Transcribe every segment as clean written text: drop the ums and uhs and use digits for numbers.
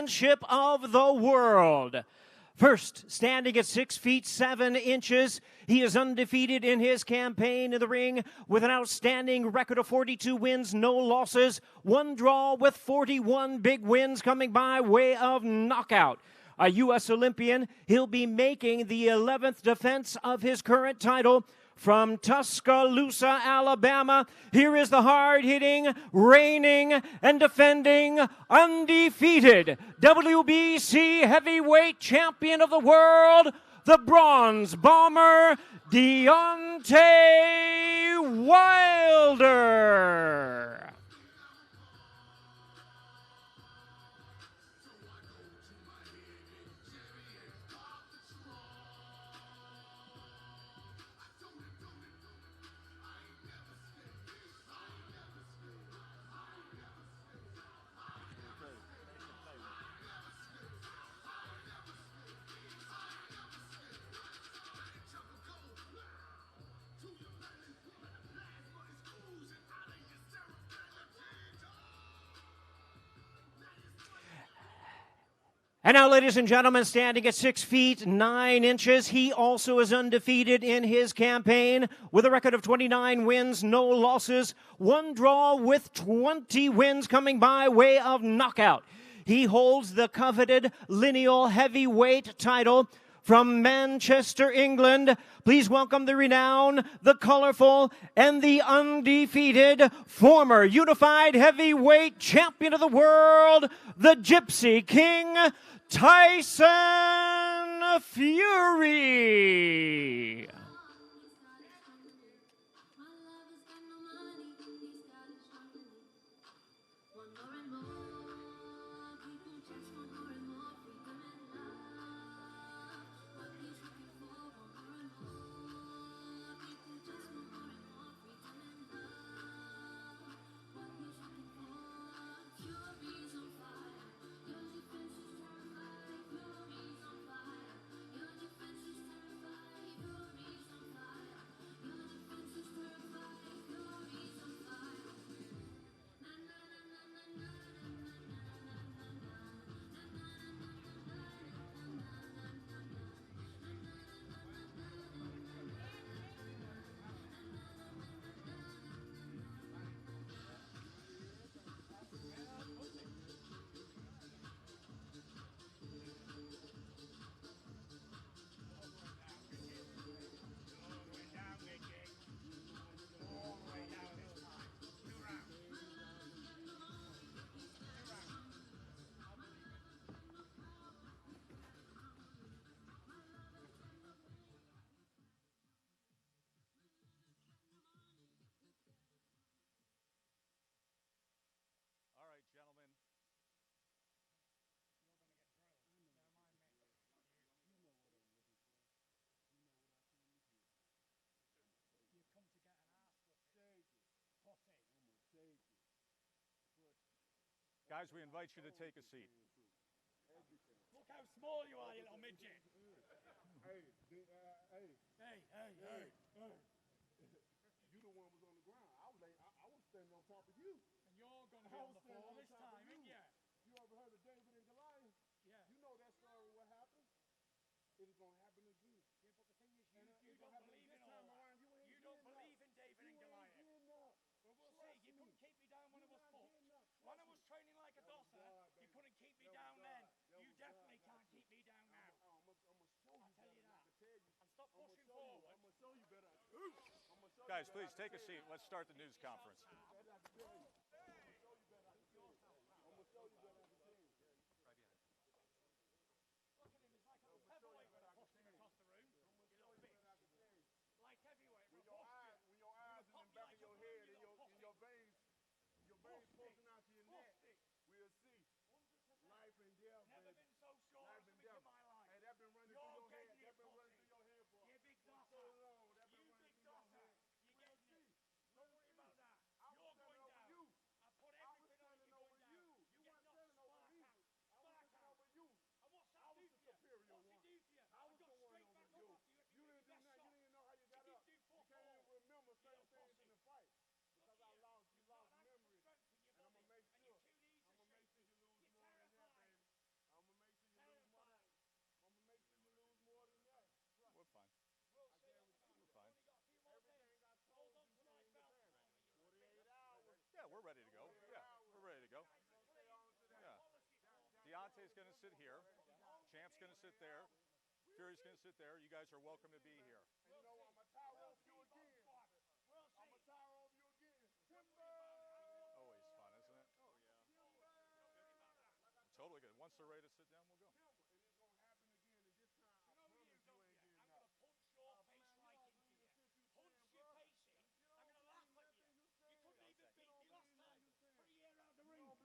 Championship of the world. First, standing at 6 feet 7 inches, he is undefeated in his campaign in the ring with an outstanding record of 42 wins, no losses, one draw with 41 big wins coming by way of knockout. A U.S. Olympian, he'll be making the 11th defense of his current title. From Tuscaloosa, Alabama, here is the hard-hitting, reigning, and defending, undefeated WBC heavyweight champion of the world, the Bronze Bomber, Deontay Wilder. And now, ladies and gentlemen, standing at 6 feet 9 inches, he also is undefeated in his campaign with a record of 29 wins, no losses, one draw with 20 wins coming by way of knockout. He holds the coveted lineal heavyweight title from Manchester, England. Please welcome the renowned, the colorful, and the undefeated former unified heavyweight champion of the world, the Gypsy King, Tyson Fury. Guys, we invite you to take a seat. Look how small you are, you little midget. Hey. You the one was on the ground. I was standing on top of you. And you're going to be on the floor this time, ain't you? You ever heard of David and Goliath? Yeah. You know that story, what happened? It is going to happen again. Yeah, but the thing is, you don't believe in all that. You don't believe in David and Goliath. Well, we'll see. You couldn't keep me down when I was fucked. When I was training like a dosser, you couldn't keep me down then. You definitely can't keep me down now. I'm going to show you. I'll tell you that. And stop pushing forward. I'm going to show you better. Guys, please take a seat. Let's start the news conference. Poking out to your neck, we'll see. Life and death. Never been so sure of something in my life. Hey, that been running through your head. That been running through your head for you big dosser. so long. That been You running big through your dosser. head. You get me? Don't worry about that. You're going down. Deontay's going to sit here. Champ's going to sit there. Fury's going to sit there. You guys are welcome to be here. And you know what? I'm going to tower over you again. I'm going to tower over you again. Timber! Always fun, isn't it? Oh, yeah. Totally good. Once they're ready to sit down, we'll go. And it's going to happen again. And this time, I promise you ain't getting I'm out. going to punch your face right into you. Punch your face in. I'm going to laugh at you. You couldn't even beat me last time.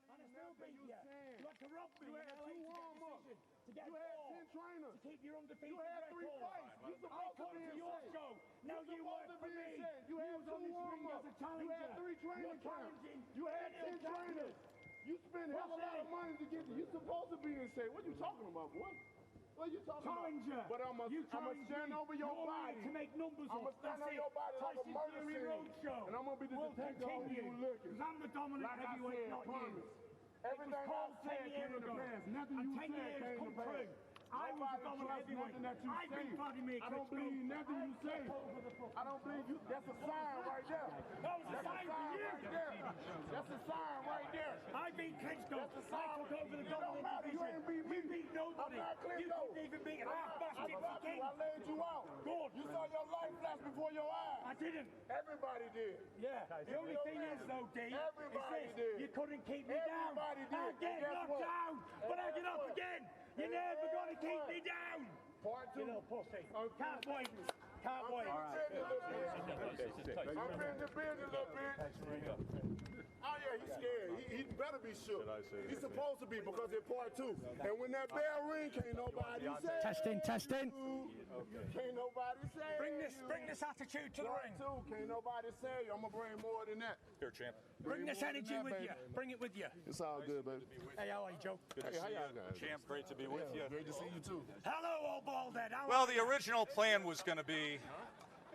For a year out the ring. And I still beat you. You had to rob me. You had 2 warm-ups. To get You had four. 10 trainers. To keep your undefeated You had 3 record. fights. You I supposed to come be to in your shape. show. Now you work for me. You had was on 2 this ring as warm-ups. a challenger. You had 3 training You're camps. challenging. You had 10 trainers. You spent hell of a lot of money to get there. You supposed to be in shape. What are you talking about, boy? What are you talking Challenger. about? But I'm going to stand over your body. To make numbers I'm going to stand on your body like a murder scene. And I'm going to be the detective over you looking. Because I'm the dominant Like I heavyweight, said, not you. promise. Everything I said came to pass. Nothing you said came to pass. I was the dominant heavyweight. I've been Vladimir Klitschko. I don't believe nothing you say. I don't believe you. That's a sign right there. That was a sign for you. Right there. That's a sign right there. I beat Klitschko. That's a sign. I took over the It don't dominant matter. You division. ain't beat me. You beat nobody. I'm not You Klitschko. couldn't even beat an half-bastard king. I laid you out. Good. You saw your life flash before your eyes. I didn't. Everybody did. Yeah. The only thing is, though, D, Everybody is this. did. You couldn't keep me down. Everybody did. I get Guess knocked what? down, but I get up what? again. You're never going to keep me down. Part 2. You little pussy. Okay. Can't wait. Can't wait. I'm in the business a little bit. Oh yeah, he's scared. He better be shook. He's supposed to be because it's part 2. And when that bell ring, can't nobody say. Testing. Can't nobody say. Bring this attitude to the Part ring. 2, can't nobody say. I'm gonna bring more than that. Here, champ. Bring this more than energy that, with baby. you. Bring it with you. It's all good, baby. Hey, how are you, Joe? Hey, how y'all guys? Champ, great to be with you. Great to see you too. Hello, old bald head. How Well, are the original plan was going to be,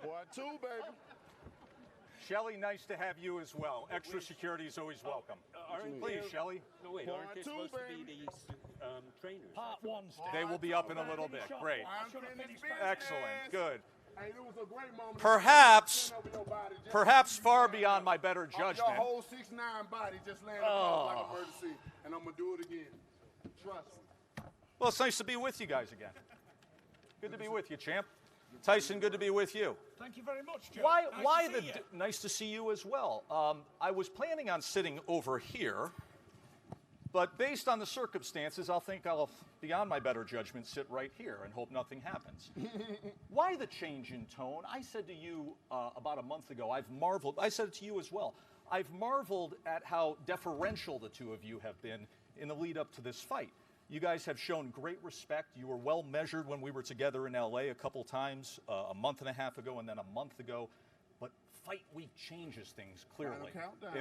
Part 2, baby. Shelley, nice to have you as well. Extra security is always welcome. Please, Shelley. No, wait, Part aren't they two, supposed to baby. be these trainers? Part 1, Steve. They will be up in a little bit. Great. Unfinished Excellent. Good. Hey, it was a great moment. Perhaps, Over your body, just perhaps far beyond my better your judgment. whole 6'9" body just landed across like a murder scene. And I'm gonna do it again. Trust me. Well, it's nice to be with you guys again. Good to be with you, champ. Tyson, good to be with you. Thank you very much, Joe. Why Nice to see you. nice to see you as well. I was planning on sitting over here, but based on the circumstances, I'll, beyond my better judgment, sit right here and hope nothing happens. Why the change in tone? I said to you about a month ago, I said it to you as well, I've marveled at how deferential the two of you have been in the lead up to this fight. You guys have shown great respect. You were well measured when we were together in LA a couple times, a month and a half ago and then a month ago. But fight week changes things clearly.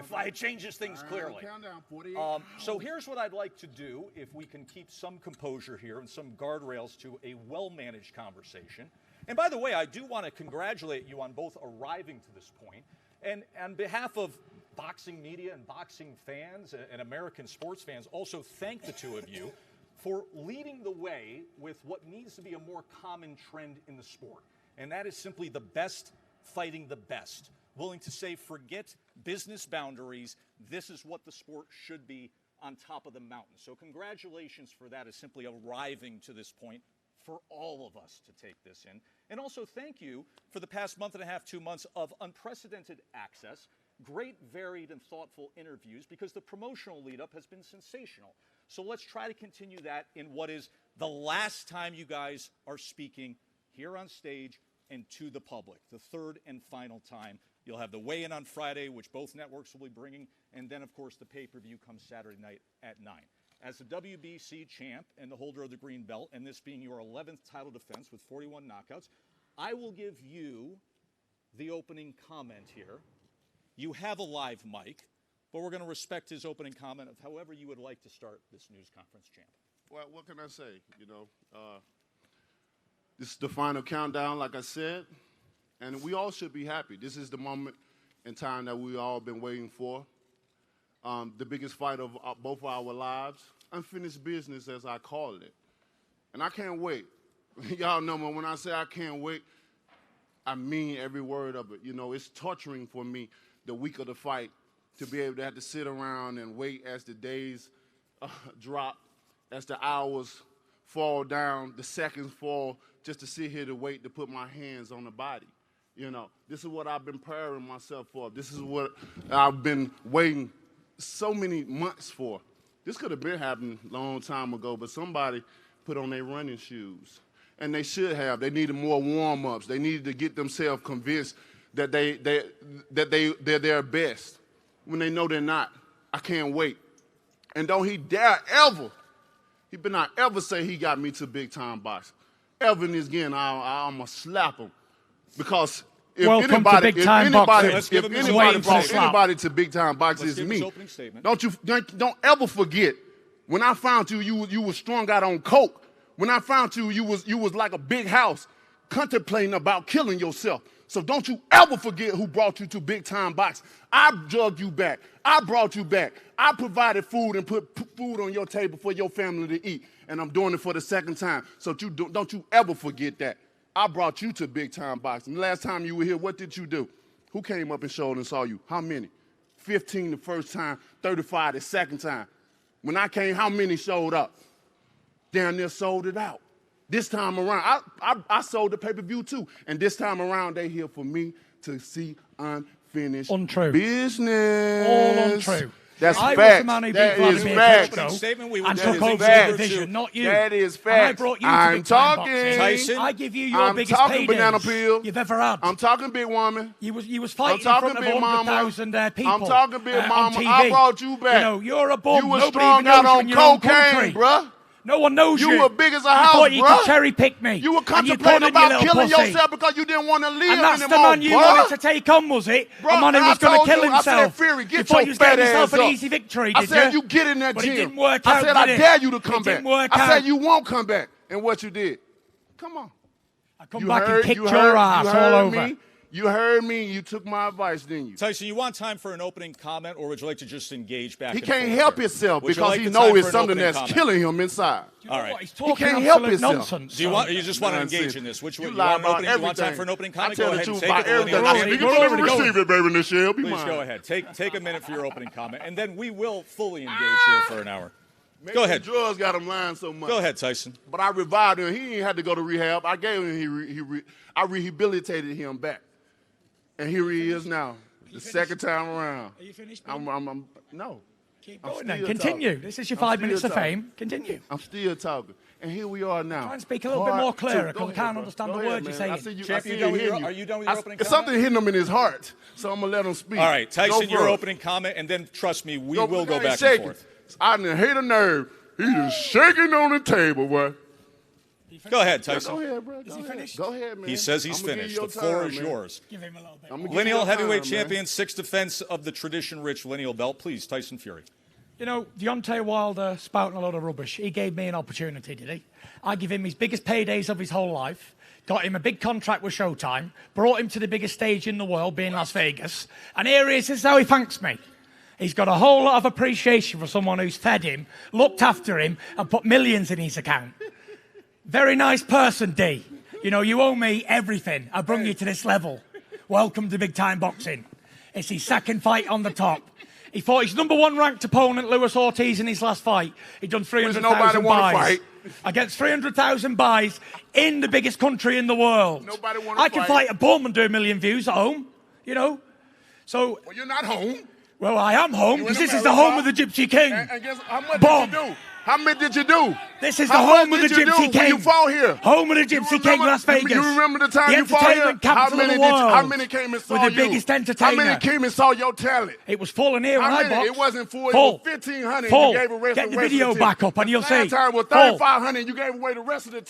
Fight changes things clearly. Countdown, 48 So here's what I'd like to do, if we can keep some composure here and some guardrails to a well-managed conversation. And by the way, I do want to congratulate you on both arriving to this point. And on behalf of boxing media and boxing fans and American sports fans, also thank the two of you for leading the way with what needs to be a more common trend in the sport. And that is simply the best fighting the best. Willing to say, forget business boundaries. This is what the sport should be on top of the mountain. So congratulations for that, as simply arriving to this point for all of us to take this in. And also thank you for the past month and a half, 2 months of unprecedented access, great, varied, and thoughtful interviews, because the promotional lead-up has been sensational. So let's try to continue that in what is the last time you guys are speaking here on stage and to the public, the third and final time. You'll have the weigh-in on Friday, which both networks will be bringing, and then, of course, the pay-per-view comes Saturday night at 9. As the WBC champ and the holder of the green belt, and this being your 11th title defense with 41 knockouts, I will give you the opening comment here. You have a live mic, but we're going to respect his opening comment of however you would like to start this news conference, champ. Well, what can I say? You know, this is the final countdown, like I said, and we all should be happy. This is the moment in time that we all been waiting for. The biggest fight of both our lives, unfinished business, as I call it. And I can't wait. Y'all know me, when I say I can't wait, I mean every word of it. You know, it's torturing for me the week of the fight to be able to have to sit around and wait as the days drop as the hours fall down, the seconds fall, just to sit here to wait to put my hands on the body. You know, this is what I've been preparing myself for. This is what I've been waiting so many months for. This could have been happening a long time ago, but somebody put on their running shoes. And they should have. They needed more warm-ups. They needed to get themselves convinced that they're their best when they know they're not. I can't wait. And don't he dare ever, he better not ever say he got me to big-time boxing. Ever in this game, I'm going to slap him. Because if anybody brought anybody to big-time boxing, it's me. Don't ever forget, when I found you, you were strung out on coke. When I found you, you was like a big house, contemplating about killing yourself. So don't you ever forget who brought you to big-time boxing. I drugged you back. I brought you back. I provided food and put food on your table for your family to eat. And I'm doing it for the second time. So don't you ever forget that. I brought you to big-time boxing. The last time you were here, what did you do? Who came up and showed and saw you? How many? 15 the first time, 35 the second time. When I came, how many showed up? Down there sold it out. This time around, I sold the pay-per-view too. And this time around, they here for me to see unfinished business. All untrue. That's I facts. was the man who beat Vladimir Klitschko and took over the division, not you. That is facts. And I brought you to big-time boxing. Tyson, I give you your biggest talking banana paydays peel. you've ever had. I'm talking big woman. You was fighting in front of 100,000 people. I'm talking big mama. On TV. I brought you back. You know, you're a bum. You were Nobody strung even knows out you on in your own cocaine, country. bruh. No one knows you. You were big as a You house, thought you bruh. could cherry pick me. You were And you contemplating put in your about little killing pussy. yourself because you didn't want to live And that's anymore, the man you bruh. wanted to take on, was it? Bruh, A man who and was I going to told kill you, I said, himself. Fury, get You thought your you was getting fat yourself ass an up. easy victory, I did said, you? you get in that But gym. it didn't work I out, said, I did it? dare you to come It back. didn't work I out. said, you won't come back. And what you did? Come on. I come back and kicked your ass all over. You heard me. You took my advice, didn't you? Tyson, you want time for an opening comment, or would you like to just engage back He and can't forth help here? himself Would you because like he the knows time it's for an something opening that's comment? killing him inside. All right. He's talking can't help absolute himself. nonsense. Do you just want to engage in this? Which You one? lie You want an about opening? You want time everything. for an opening I comment? tell Go the ahead and truth take about it. everything. Lineal. I speak We're it already receive going. it, baby, Michelle. Be Please mine. go ahead. Take a minute for your opening comment, and then we will fully engage here for an hour. Maybe Go ahead. the drugs got him lying so much. Go ahead, Tyson. But I revived him. He ain't had to go to rehab. I gave him. I rehabilitated him back, and here he is now. The second time around. Are you finished? No. Keep I'm going then. still Continue. talking. This is your I'm 5 still minutes of talking. fame. Continue. I'm still talking. And here we are now. Try and speak a little bit more clearer, because I can't understand the words you're saying. I see you, Champ, I see you done you with your- hitting are you done with your opening It's comment? something hitting him in his heart, so I'm going to let him speak. All right, Tyson, Go your for it. opening comment, and then trust me, we Go- will go ain't back shaking. and forth. I didn't hit a nerve. He just shaking on the table, boy. Go ahead, Go Tyson. ahead, bro. Is he finished? Go ahead, man. He says he's I'ma give finished. you The your floor time, is man. yours. Give him a little bit. I'ma give you Lineal your heavyweight time, man. champion, sixth defense of the tradition-rich lineal belt. Please, Tyson Fury. You know, Deontay Wilder spouting a lot of rubbish. He gave me an opportunity, did he? I give him his biggest paydays of his whole life, got him a big contract with Showtime, brought him to the biggest stage in the world, being Las Vegas, and here he is. This is how he thanks me. He's got a whole lot of appreciation for someone who's fed him, looked after him, and put millions in his account. Very nice person, D. You know, you owe me everything. I brought you to this level. Welcome to big time boxing. It's his second fight on the top. He fought his number one ranked opponent, Luis Ortiz, in his last fight. He'd done 300,000 wanna buys. fight. Against 300,000 buys in the biggest country in the world. Nobody wanna I can fight. fight a bum and do 1 million views at home, you know. So, Well, you're not home. well, I am home You because in this is the America. home of the Gypsy King. And guess how much Bomb. did you do? How many did you do? This is How the home much of the did you Gypsy do King. when you fought here? Home of the Gypsy King, Las Vegas. You remember the time the you fought here? entertainment capital of the world. How many came and saw With the you? biggest How entertainer. many came and saw your talent? It was full in here when How I many? boxed. It wasn't full. Full. It was 1,500. Full. You gave the rest Get of the rest video of the back up and you'll see. Last time was Full. 3,500. You gave away the rest of the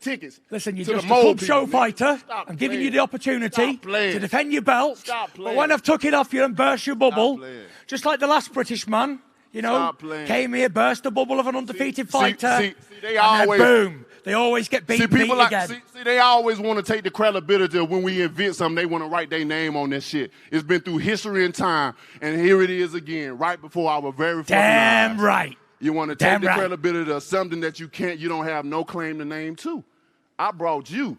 tickets. Listen, you're to just the a mole club people, show man. fighter. Stop I'm giving playing. you the opportunity Stop playing. to defend your belt. Stop But playing. when I've took it off you and burst your bubble, playing. just like the last British man, you know, Stop playing. came here, burst the bubble of an undefeated See, fighter, see, they and always- then boom, they always get beat See, again. see, they always want to take the credibility of when we invent something, they want to write their name on that shit. It's been through history and time, and here it is again, right before our very fucking Damn eyes. right. You want to Damn take the right. credibility of something that you don't have no claim to name to. I brought you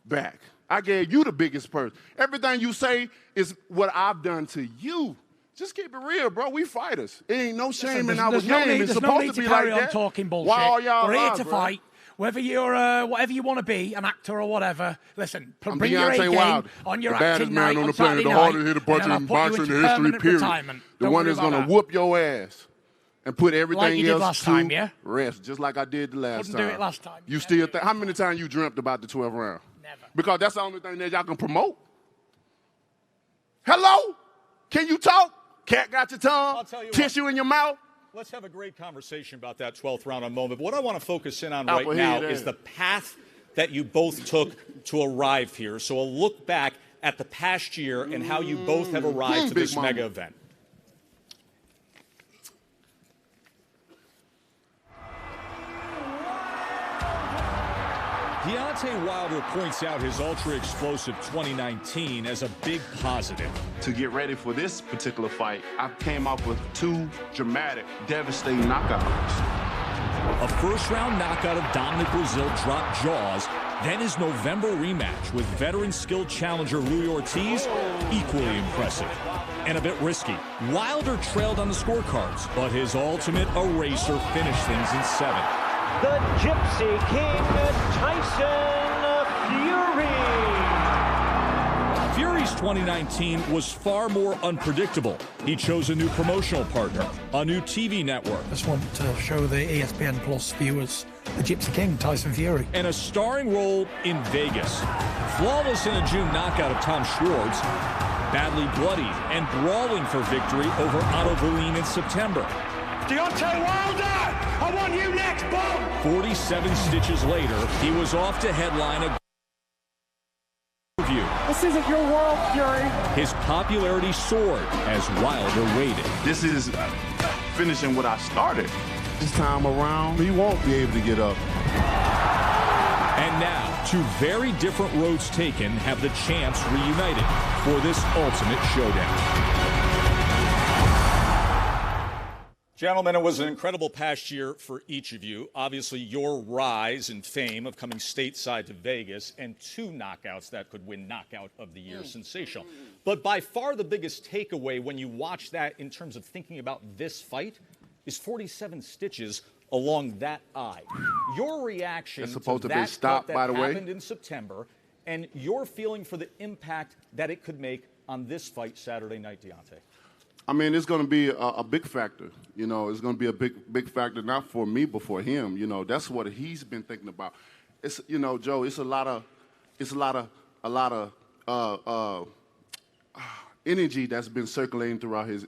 back. I gave you the biggest purse. Everything you say is what I've done to you. Just keep it real, bro. We fighters. It ain't no shame Listen, in our there's game. no need, It's there's no supposed need to be carry like on that. talking bullshit. Why are y'all We're here alive, to bro? fight. Whether you're whatever you want to be, an actor or whatever, listen, bring your A Deontay game Wilder, on your the baddest acting man night on the Saturday planet, the night, hardest hit a and puncher then I'll in put you boxing into history, permanent period. retirement. The Don't one worry that's about going to that. whoop your ass and put everything you did else last to time, yeah? rest, just like I did the last Couldn't time. do it last time. You still think? How many times you dreamt about the 12th round? Never. Because that's the only thing that y'all can promote. Hello? Can you talk? Cat got your tongue? I'll tell you Tissue in your mouth? Let's have a great conversation about that 12th round in a moment. But what I want to focus in on Apple right now head is ass. the path that you both took to arrive here. So a look back at the past year and how you both have arrived to Big this mama. mega event. Deontay Wilder points out his ultra-explosive 2019 as a big positive. To get ready for this particular fight, I came up with 2 dramatic, devastating knockouts. A first-round knockout of Dominic Brazil dropped jaws. Then his November rematch with veteran skilled challenger Louis Ortiz, equally impressive. And a bit risky. Wilder trailed on the scorecards, but his ultimate eraser finished things in 7. The Gypsy King, Tyson Fury. Fury's 2019 was far more unpredictable. He chose a new promotional partner, a new TV network, Just want to show the ESPN Plus viewers the Gypsy King, Tyson Fury. and a starring role in Vegas. Flawless in a June knockout of Tom Schwartz, badly bloodied and brawling for victory over Otto Wallin in September. Deontay Wilder! I want you next, Bob! 47 stitches later, he was off to headline a review. This isn't your world, Fury. His popularity soared as Wilder waited. This is finishing what I started. This time around, he won't be able to get up. And now, 2 very different roads taken have the champs reunited for this ultimate showdown. Gentlemen, it was an incredible past year for each of you. Obviously, your rise in fame of coming stateside to Vegas and 2 knockouts that could win Knockout of the Year. Sensational. But by far the biggest takeaway when you watch that in terms of thinking about this fight is 47 stitches along that eye. Your reaction It's supposed to to be that stopped, cut by that the way. happened in September and your feeling for the impact that it could make on this fight Saturday night, Deontay. I mean, it's going to be a big factor. You know, it's going to be a big factor, not for me, but for him. You know, that's what he's been thinking about. It's, you know, Joe, it's a lot of energy that's been circulating throughout his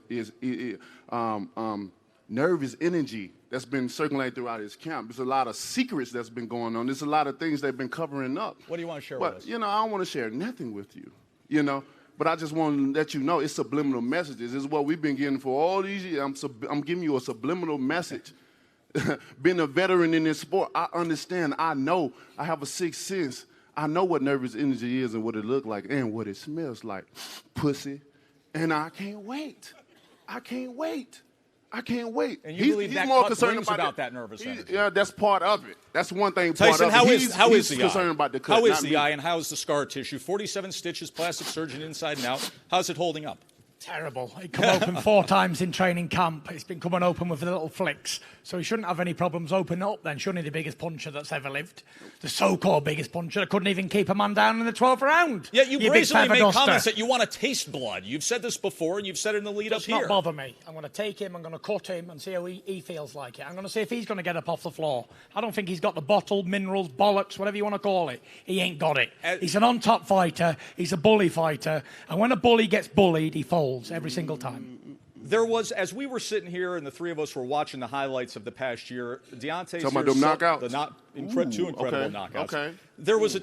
nervous energy that's been circulating throughout his camp. There's a lot of secrets that's been going on. There's a lot of things they've been covering up. What do you want to share But, with us? you know, I don't want to share nothing with you, you know. But I just want to let you know it's subliminal messages. This is what we've been getting for all these years. I'm giving you a subliminal message. Being a veteran in this sport, I understand. I know. I have a sixth sense. I know what nervous energy is and what it looks like and what it smells like. Pussy. And I can't wait. I can't wait. I can't wait. And you believe that cut brings about that nervous energy? Yeah, that's part of it. That's one thing. Tyson, part of it. how is He's the concerned eye? about the cut. How is not the me. eye and how is the scar tissue? 47 stitches, plastic surgeon inside and out. How's it holding up? Terrible. It come open 4 times in training camp. It's been coming open with little flicks. So he shouldn't have any problems opening up then, shouldn't he? The biggest puncher that's ever lived. The so-called biggest puncher that couldn't even keep a man down in the 12th round. Yet you big brazenly feather made duster. comments that you want to taste blood. You've said this before and you've said it in the lead up Does here. not bother me. I'm going to take him, I'm going to cut him and see how he feels like it. I'm going to see if he's going to get up off the floor. I don't think he's got the bottle, minerals, bollocks, whatever you want to call it. He ain't got it. He's an on-top fighter. He's a bully fighter. And when a bully gets bullied, he folds every single time. There was, as we were sitting here and the 3 of us were watching the highlights of the past year, Deontay's Talking about them knockouts? two incredible okay, knockouts. okay.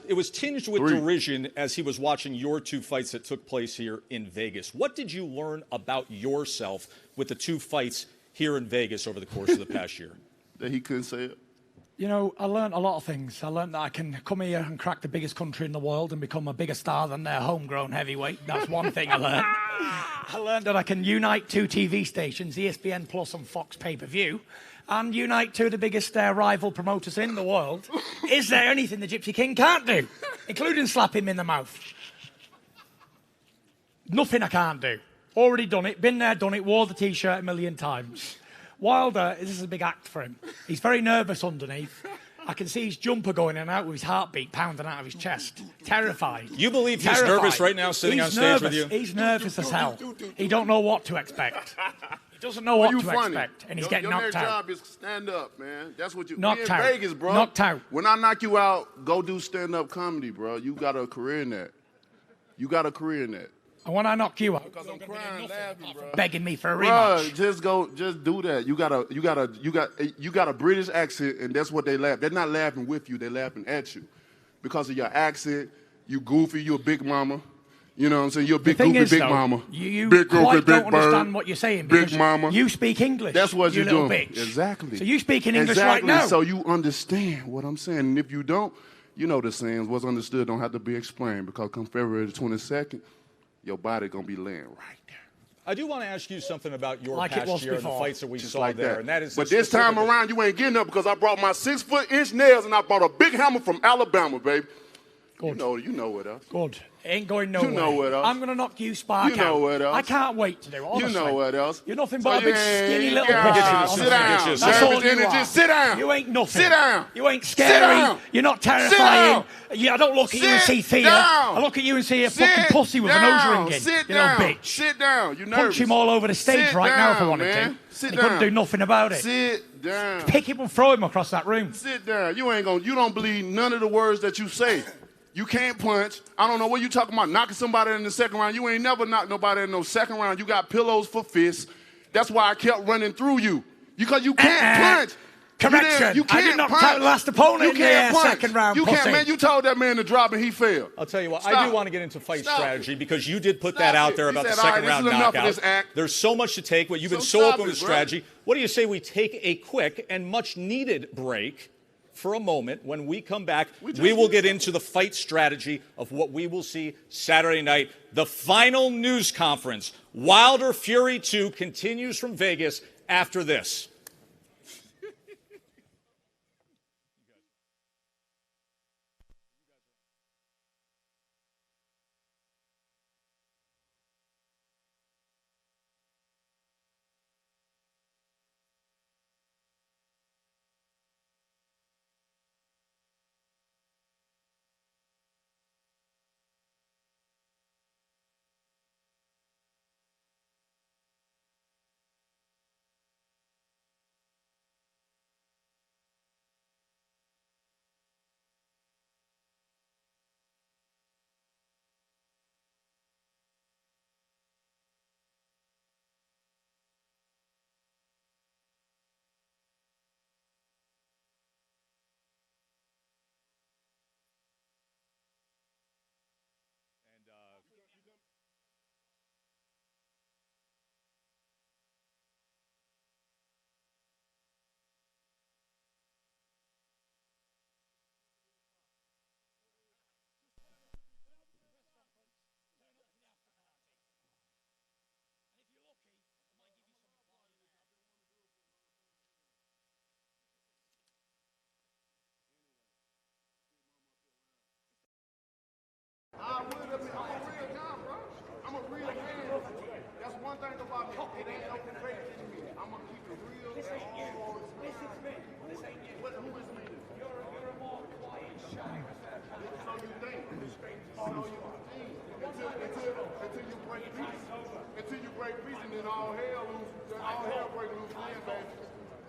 It was tinged with 3. derision as he was watching your 2 fights that took place here in Vegas. What did you learn about yourself with the 2 fights here in Vegas over the course of the past year? That he couldn't say it. You know, I learned a lot of things. I learned that I can come here and crack the biggest country in the world and become a bigger star than their homegrown heavyweight. That's one thing I learned. I learned that I can unite 2 TV stations, ESPN Plus and Fox Pay-Per-View, and unite 2 of the biggest rival promoters in the world. Is there anything the Gypsy King can't do, including slap him in the mouth? Nothing I can't do. Already done it, been there, done it, wore the T-shirt a million times. Wilder, this is a big act for him. He's very nervous underneath. I can see his jumper going in and out with his heartbeat pounding out of his chest. Terrified. You believe he's nervous right now sitting on stage with you? He's nervous as hell. He don't know what to expect. He doesn't know what to expect, and he's getting knocked out. Your job is stand up, man. That's what you. Knocked out. Vegas, bro. Knocked out. When I knock you out, go do stand up comedy, bro. You got a career in that. You got a career in that. And when I knock you out, because I'm crying, laughing, bro. Begging me for a rematch. Just do that. You got a British accent, and that's what they laugh. They're not laughing with you. They're laughing at you because of your accent. You goofy. You a big mama. You know what I'm saying? You're a big goofy big mama. You big quite goofy, don't big understand bird, what you're saying. Big mama. You speak English. That's what you you're little doing. Bitch. Exactly. So you speak in English right now. So you understand what I'm saying. And if you don't, you know the sayings, what's understood don't have to be explained, because come February the 22nd, your body going to be laying right there. I do want to ask you something about your Like past year and the fights that we Just saw like there. that. And that is but this time around, you ain't getting up because I brought my 6-foot-inch nails and I brought a big hammer from Alabama, baby. Good. You know what else. Good. Ain't going nowhere. You know what else. I'm going to knock you spark You know out. what else. I can't wait to do it, honestly. You know what else. You're nothing but a big, you skinny little yeah, pussy. sit down. That's Savage all you energy. are. Sit down. You ain't nothing. Sit down. You ain't Sit scary. down. You're not Sit terrifying. down. I don't look at you and Sit see fear. down. I look at you and see a Sit fucking pussy with a nose ring in. Sit you down. little bitch. Sit down. You're nervous. Punch him all over the stage Sit right now if I down, wanted man. to. Sit He down. couldn't do nothing about it. Sit down. Pick him and throw him across that room. Sit down. You don't believe none of the words that you say. You can't punch. I don't know what you talking about, knocking somebody in the second round. You ain't never knocked nobody in no second round. You got pillows for fists. That's why I kept running through you. Because you can't punch. Correction. You can't I did not punch. out the last opponent You in can't the punch. second round, You pussy. can't, man. You told that man to drop and he failed. I'll tell you what, I Stop. do want to get into fight Stop strategy it. because you did put Stop that out it. there He about the said, all right, second this round is enough of knockout. this act. There's so much to take, but you've been So so stop open it, with bro. strategy. What do you say we take a quick and much needed break for a moment? When we come back, we will get into the fight strategy of what we will see Saturday night. The final news conference, Wilder Fury 2, continues from Vegas after this. I'm a real guy, bro. I'm a real man. That's one thing about me. It ain't no fake in me. I'm gonna keep it real. This ain't you. This is me. This ain't you. Who is me? You're a more quiet, shy. So you think. So you think. Until you break peace. Until you break peace, and then all hell loose. Then all hell break loose then, baby.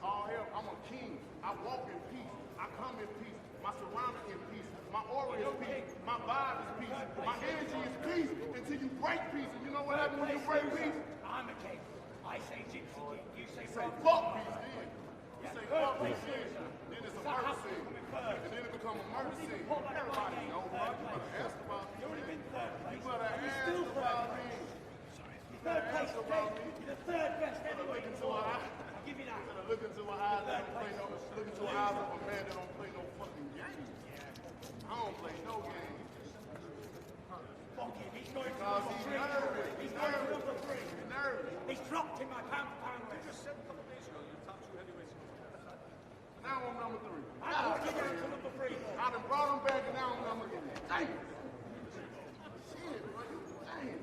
All hell. I'm a king. I walk in peace. I come in peace. My surroundings in peace. My aura is peace. My vibe is peace. My energy is peace. Until you break peace. And you know what happens when you break peace? I'm a king. I say gypsy king. You say You say fuck peace then. You say fuck peace then. Then it's a murder scene. And then it becomes a murder scene. Everybody know, bro. You better ask about me. You're in third place. You better ask about me. Third place today. You're the third best heavyweight in the world. I'll give you that. Look into my eyes that don't play no. Look into the eyes of a man that don't play no fucking game. I don't play no game. Fuck him. He's going for Because number he's three. nervous. He's going for number three. He's nervous. He's dropped in my pound-for-pound list. Now I'm number 3. I put you down to number three. I done brought him back and now I'm number 3. Damn. Shit, bro. You damn.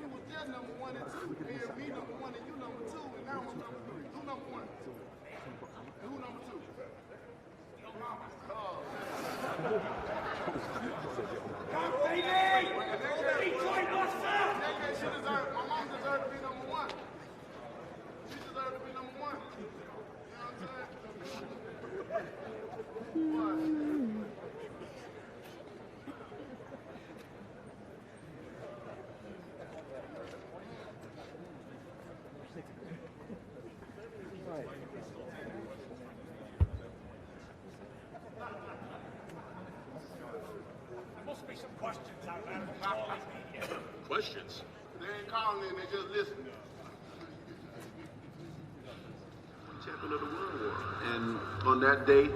It was just 1 and 2. Me number 1 and you number 2. And now who number 3? Who number 1? And who number 2? Your mama. My mom deserved to be number 1. She deserved to be number 1. You know what I'm saying? Questions? They ain't calling in, they just listening. Champion of the world. And on that day,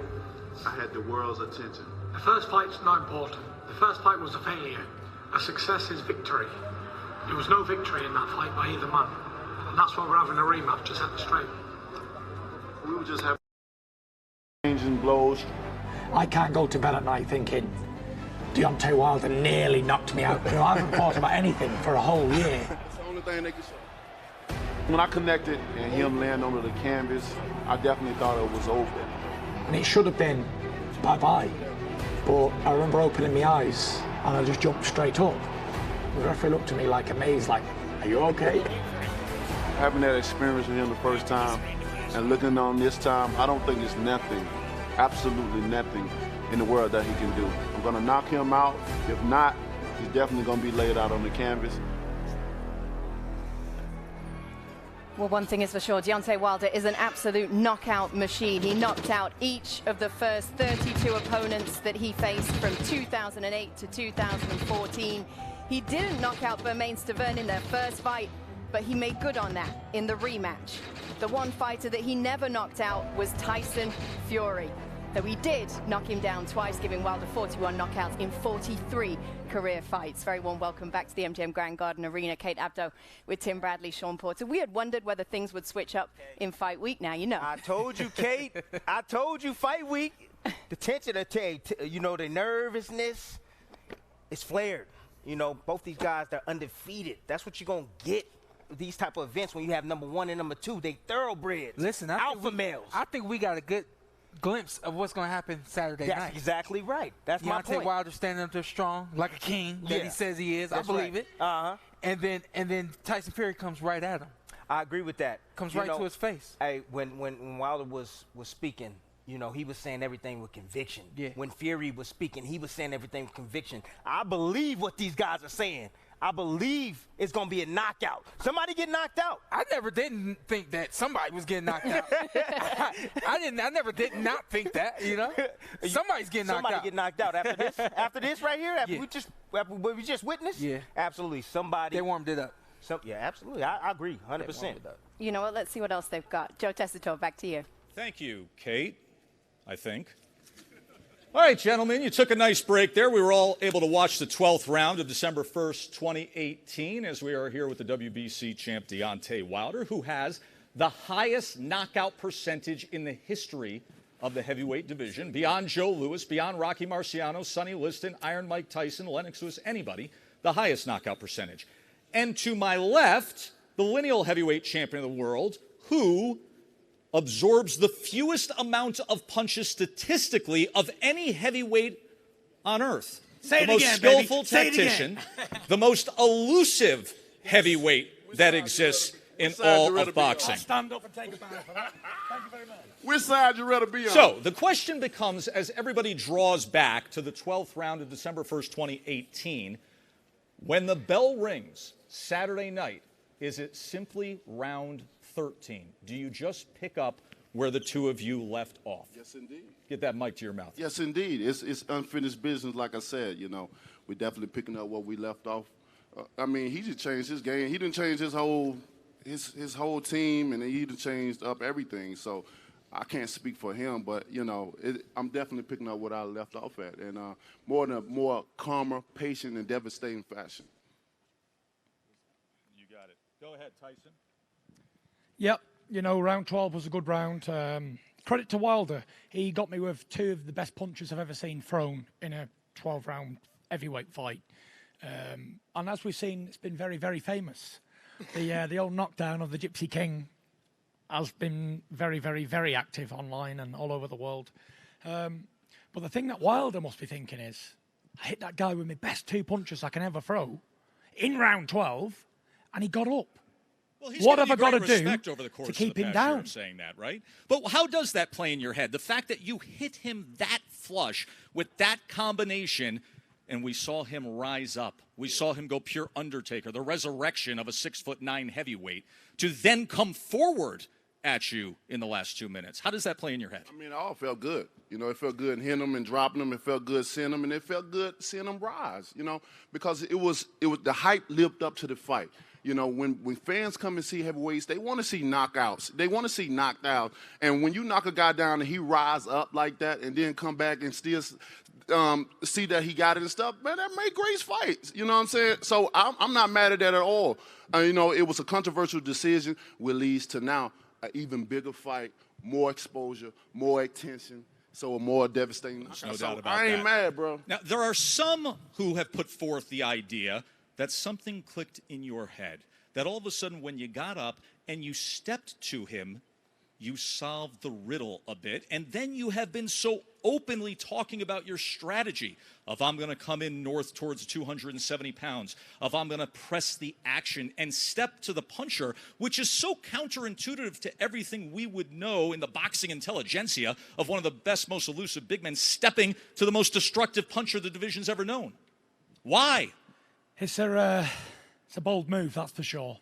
I had the world's attention. The first fight's not important. The first fight was a failure. A success is victory. There was no victory in that fight by either man. And that's why we're having a rematch to set the straight. We were just having changing blows. I can't go to bed at night thinking, Deontay Wilder nearly knocked me out. I haven't thought about anything for a whole year. That's the only thing they can show. When I connected and him land onto the canvas, I definitely thought it was over. And it should have been bye-bye. But I remember opening my eyes and I just jumped straight up. The referee looked at me like amazed, like, are you okay? Having that experience with him the first time and looking on this time, I don't think there's nothing, absolutely nothing in the world that he can do. I'm gonna knock him out. If not, he's definitely gonna be laid out on the canvas. Well, one thing is for sure, Deontay Wilder is an absolute knockout machine. He knocked out each of the first 32 opponents that he faced from 2008 to 2014. He didn't knock out Bermane Stiverne in their first fight, but he made good on that in the rematch. The one fighter that he never knocked out was Tyson Fury, though he did knock him down twice, giving Wilder 41 knockouts in 43 career fights. Very warm welcome back to the MGM Grand Garden Arena. Kate Abdo with Tim Bradley, Sean Porter. We had wondered whether things would switch up in fight week. Now you know. I told you, Kate. I told you, fight week. The tension, you know, the nervousness, it's flared. You know, both these guys, they're undefeated. That's what you're going to get these type of events when you have number 1 and number 2. They thoroughbreds. Listen, alpha males. I think we got a good glimpse of what's going to happen Saturday night. That's exactly right. That's my point. Deontay Wilder standing up there strong, like a king that he says he is. That's I believe right. it. And then Tyson Fury comes right at him. I agree with that. Comes right to his face. Hey, when Wilder was speaking, you know, he was saying everything with conviction. Yeah. When Fury was speaking, he was saying everything with conviction. I believe what these guys are saying. I believe it's going to be a knockout. Somebody get knocked out. I never didn't think that somebody was getting knocked out. I never did not think that, you know. Somebody's getting knocked out. Somebody get knocked out after this. After this right here, after what we just witnessed. Yeah. Absolutely. Somebody. They warmed it up. Yeah, absolutely. I agree, 100%. You know what? Let's see what else they've got. Joe Tessitore, back to you. Thank you, Kate, I think. All right, gentlemen, you took a nice break there. We were all able to watch the 12th round of December 1st, 2018, as we are here with the WBC champ Deontay Wilder, who has the highest knockout percentage in the history of the heavyweight division, beyond Joe Louis, beyond Rocky Marciano, Sonny Liston, Iron Mike Tyson, Lennox Lewis, anybody, the highest knockout percentage. And to my left, the lineal heavyweight champion of the world, who absorbs the fewest amount of punches statistically of any heavyweight on earth. Say the it most again, skillful baby. Say it tactician, the most elusive heavyweight that exists in all of boxing. Stand up and take a bow for that. Thank you very much. Which side you rather be on? So the question becomes, as everybody draws back to the 12th round of December 1st, 2018, when the bell rings Saturday night, is it simply round 13? Do you just pick up where the two of you left off? Yes, indeed. Get that mic to your mouth. Yes, indeed. It's unfinished business, like I said. You know, we're definitely picking up where we left off. I mean, he just changed his game. He didn't change his whole team, and he done changed up everything. So I can't speak for him, but you know, I'm definitely picking up what I left off at, and more calmer, patient, and devastating fashion. You got it. Go ahead, Tyson. Yep, you know, round 12 was a good round. Credit to Wilder. He got me with 2 of the best punches I've ever seen thrown in a 12-round heavyweight fight. And as we've seen, it's been very, very famous. The old knockdown of the Gypsy King has been very, very, very active online and all over the world. But the thing that Wilder must be thinking is, I hit that guy with my best 2 punches I can ever throw in round 12, and he got up. Well, he's what have I got to do over the course to keep of the him past year down? of saying that, right? But how does that play in your head? The fact that you hit him that flush with that combination, and we saw him rise up. We saw him go pure Undertaker, the resurrection of a 6'9" heavyweight, to then come forward at you in the last 2 minutes. How does that play in your head? I mean, it all felt good. You know, it felt good hitting them and dropping them. It felt good seeing them, and it felt good seeing them rise, you know, because it was the hype lived up to the fight. You know, when fans come and see heavyweights, they want to see knockouts. They want to see knocked out. And when you knock a guy down and he rise up like that and then come back and still see that he got it and stuff, man, that made great fights. You know what I'm saying? So I'm not mad at that at all. You know, it was a controversial decision, which leads to now an even bigger fight, more exposure, more attention, so a more devastating knockout. No doubt about that. I ain't mad, bro. Now, there are some who have put forth the idea that something clicked in your head, that all of a sudden when you got up and you stepped to him, you solved the riddle a bit, and then you have been so openly talking about your strategy of I'm going to come in north towards 270 pounds, of I'm going to press the action and step to the puncher, which is so counterintuitive to everything we would know in the boxing intelligentsia of one of the best, most elusive big men stepping to the most destructive puncher the division's ever known. Why? It's a bold move, that's for sure.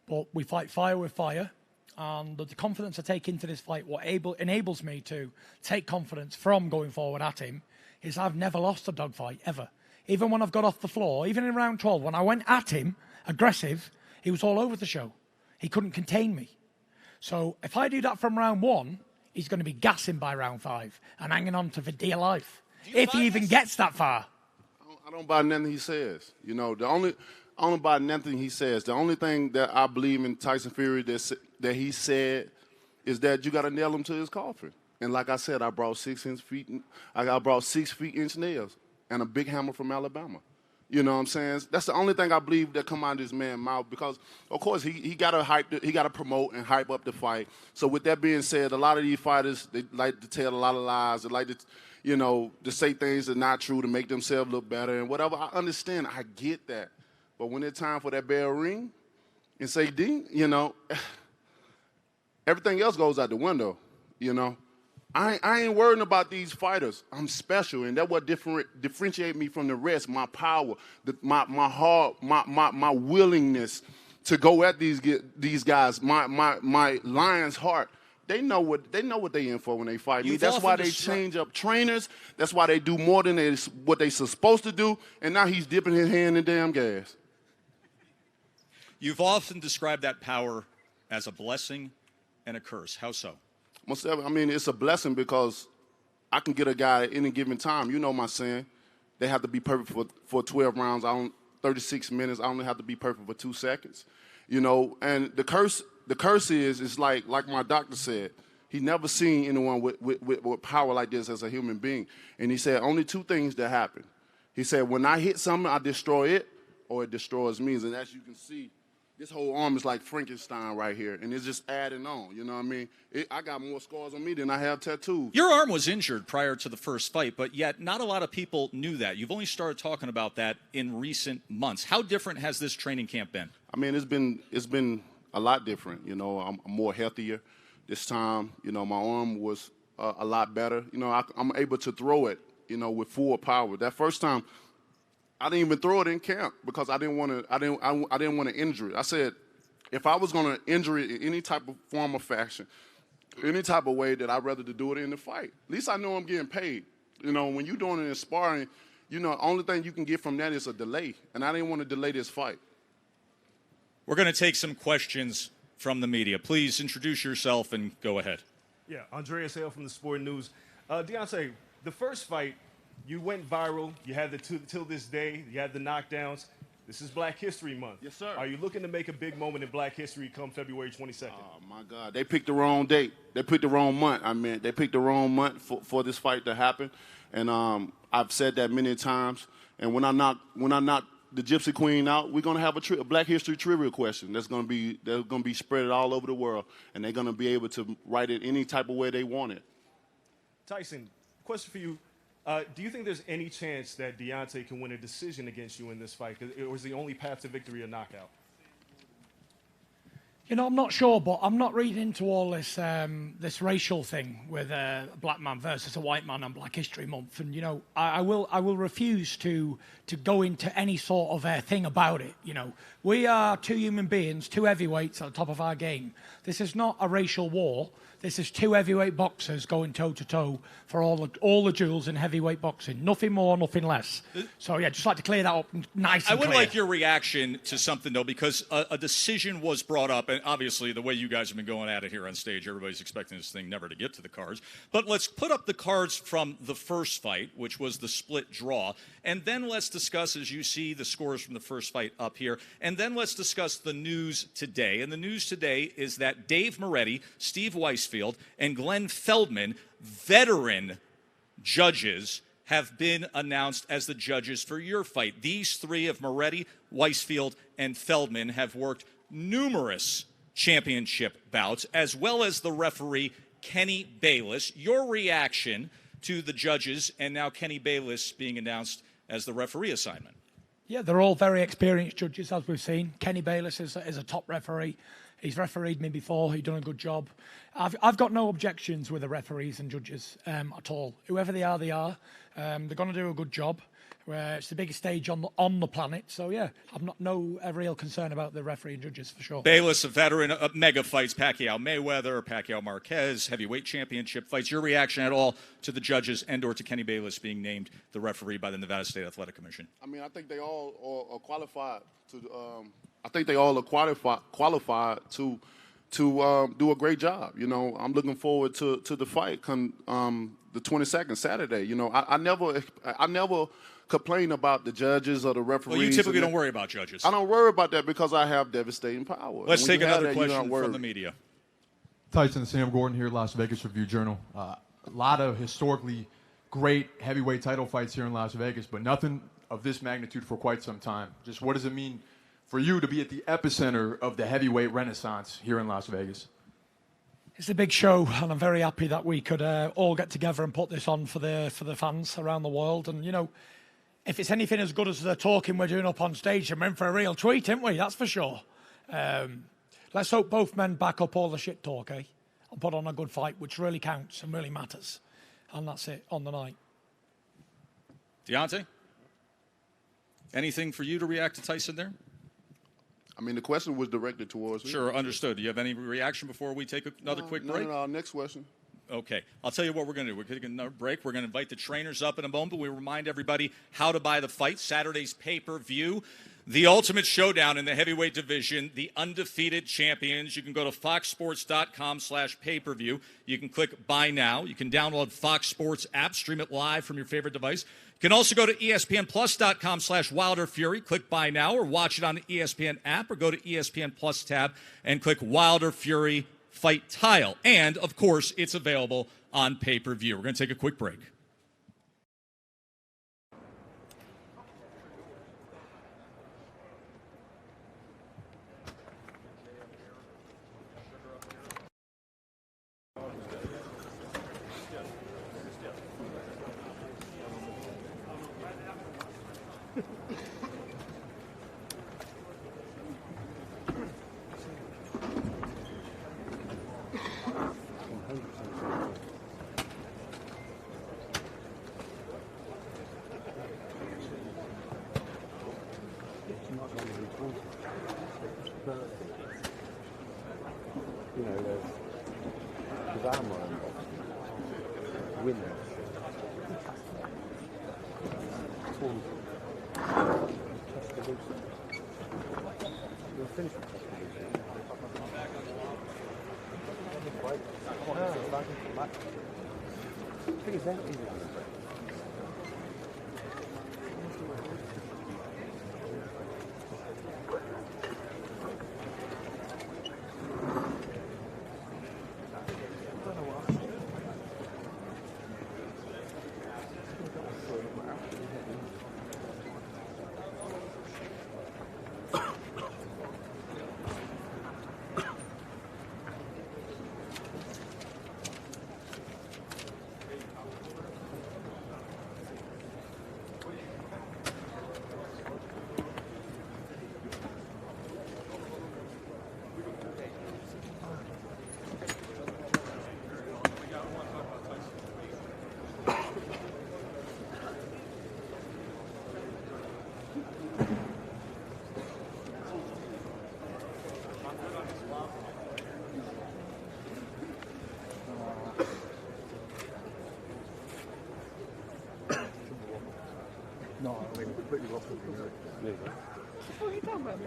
But we fight fire with fire. And the confidence I take into this fight, what enables me to take confidence from going forward at him, is I've never lost a dogfight, ever. Even when I've got off the floor, even in round 12, when I went at him, aggressive, he was all over the show. He couldn't contain me. So if I do that from round 1, he's going to be gassing by round 5 and hanging on to for dear life. If he even gets that far. I don't buy nothing he says. You know, I don't buy nothing he says. The only thing that I believe in Tyson Fury that he said is that you got to nail him to his coffin. And like I said, I brought 6 feet inch nails and a big hammer from Alabama. You know what I'm saying? That's the only thing I believe that come out of this man's mouth, because of course he got to promote and hype up the fight. So with that being said, a lot of these fighters, they like to tell a lot of lies. They like to, you know, to say things that are not true to make themselves look better and whatever. I understand. I get that. But when it's time for that bell ring and say ding, you know, everything else goes out the window, you know. I ain't worrying about these fighters. I'm special, and that's what differentiate me from the rest. My power, my heart, my willingness to go at these guys. My lion's heart. They know what they in for when they fight me. That's why they change up trainers. That's why they do more than what they supposed to do. And now he's dipping his hand in damn gas. You've often described that power as a blessing and a curse. How so? I mean, it's a blessing because I can get a guy at any given time. You know my saying. They have to be perfect for 12 rounds. 36 minutes. I only have to be perfect for 2 seconds. You know, and the curse is like my doctor said, he never seen anyone with power like this as a human being. And he said only 2 things that happen. He said, when I hit something, I destroy it, or it destroys me. And as you can see, this whole arm is like Frankenstein right here, and it's just adding on, you know what I mean? I got more scars on me than I have tattoos. Your arm was injured prior to the first fight, but yet not a lot of people knew that. You've only started talking about that in recent months. How different has this training camp been? I mean, it's been a lot different. You know, I'm more healthier this time. You know, my arm was a lot better. You know, I'm able to throw it, you know, with full power. That first time, I didn't even throw it in camp because I didn't want to injure it. I said, if I was going to injure it in any type of form or fashion, any type of way, that I'd rather to do it in the fight. At least I know I'm getting paid. You know, when you're doing it in sparring, you know, the only thing you can get from that is a delay, and I didn't want to delay this fight. We're going to take some questions from the media. Please introduce yourself and go ahead. Yeah, Andreas Hale from the Sport News. Deontay, the first fight, you went viral. You had till this day, you had the knockdowns. This is Black History Month. Yes, sir. Are you looking to make a big moment in Black History come February 22nd? Oh, my God. They picked the wrong date. They picked the wrong month. They picked the wrong month for this fight to happen. And I've said that many times. And when I knocked the Gypsy Queen out, we're going to have a Black History trivia question that's going to be spread all over the world, and they're going to be able to write it any type of way they want it. Tyson, question for you. Do you think there's any chance that Deontay can win a decision against you in this fight? Because it was the only path to victory a knockout. You know, I'm not sure, but I'm not reading into all this this racial thing with a black man versus a white man on Black History Month. And, you know, I will refuse to go into any sort of thing about it. You know, we are two human beings, two heavyweights at the top of our game. This is not a racial war. This is two heavyweight boxers going toe-to-toe for all the jewels in heavyweight boxing. Nothing more, nothing less. So, yeah, just like to clear that up nice and I would clear. like your reaction to something, though, because a decision was brought up, and obviously the way you guys have been going at it here on stage, everybody's expecting this thing never to get to the cards. But let's put up the cards from the first fight, which was the split draw, and then let's discuss, as you see, the scores from the first fight up here, and then let's discuss the news today. And the news today is that Dave Moretti, Steve Weisfield, and Glenn Feldman, veteran judges, have been announced as the judges for your fight. These three of Moretti, Weisfield, and Feldman have worked numerous championship bouts, as well as the referee, Kenny Bayless. Your reaction to the judges and now Kenny Bayless being announced as the referee assignment? Yeah, they're all very experienced judges, as we've seen. Kenny Bayless is a top referee. He's refereed me before. He's done a good job. I've got no objections with the referees and judges at all. Whoever they are, they're going to do a good job. It's the biggest stage on the planet. So, yeah, I've no real concern about the referee and judges for sure. Bayless, a veteran of mega fights, Pacquiao Mayweather, Pacquiao Marquez, heavyweight championship fights. Your reaction at all to the judges and or to Kenny Bayless being named the referee by the Nevada State Athletic Commission? I mean, I think they all are qualified to. I think they all are qualified to do a great job. You know, I'm looking forward to the fight come the 22nd Saturday. You know, I never complain about the judges or the referees. Well, you typically don't worry about judges. I don't worry about that because I have devastating power. Let's take another question from the media. Tyson, Sam Gordon here, Las Vegas Review-Journal. A lot of historically great heavyweight title fights here in Las Vegas, but nothing of this magnitude for quite some time. Just what does it mean for you to be at the epicenter of the heavyweight renaissance here in Las Vegas? It's a big show, and I'm very happy that we could all get together and put this on for the fans around the world. And, you know, if it's anything as good as the talking we're doing up on stage, I'm in for a real treat, aren't we? That's for sure. Let's hope both men back up all the shit talk, and put on a good fight, which really counts and really matters. And that's it on the night. Deontay? Anything for you to react to Tyson there? I mean, the question was directed towards me. Sure, understood. Do you have any reaction before we take another quick break? No, next question. Okay. I'll tell you what we're going to do. We're taking another break. We're going to invite the trainers up in a moment. We remind everybody how to buy the fight. Saturday's pay-per-view. The ultimate showdown in the heavyweight division, the undefeated champions. You can go to foxsports.com/pay-per-view. You can click Buy Now. You can download Fox Sports app, stream it live from your favorite device. You can also go to ESPNplus.com/WilderFury, click Buy Now, or watch it on the ESPN app, or go to ESPN Plus tab and click Wilder Fury Fight Tile. And, of course, it's available on pay-per-view. We're going to take a quick break. You know, there's glamour and winning. Tuscaloosa. You'll finish with Tuscaloosa. I think it's that easy. No, I mean, completely lost it. There you go. What are you talking about?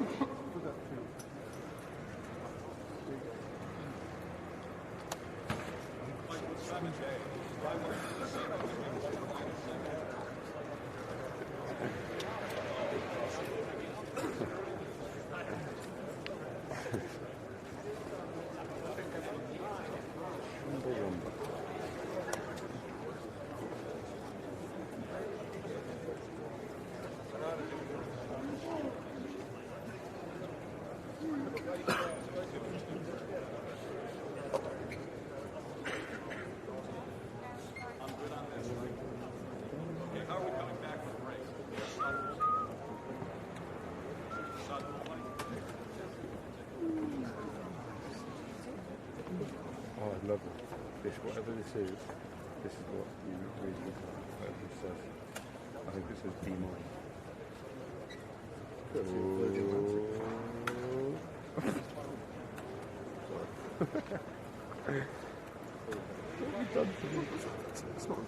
Oh, I love it. This, whatever this is what you really look at. Whatever it says. I think it says D-mine. It's not.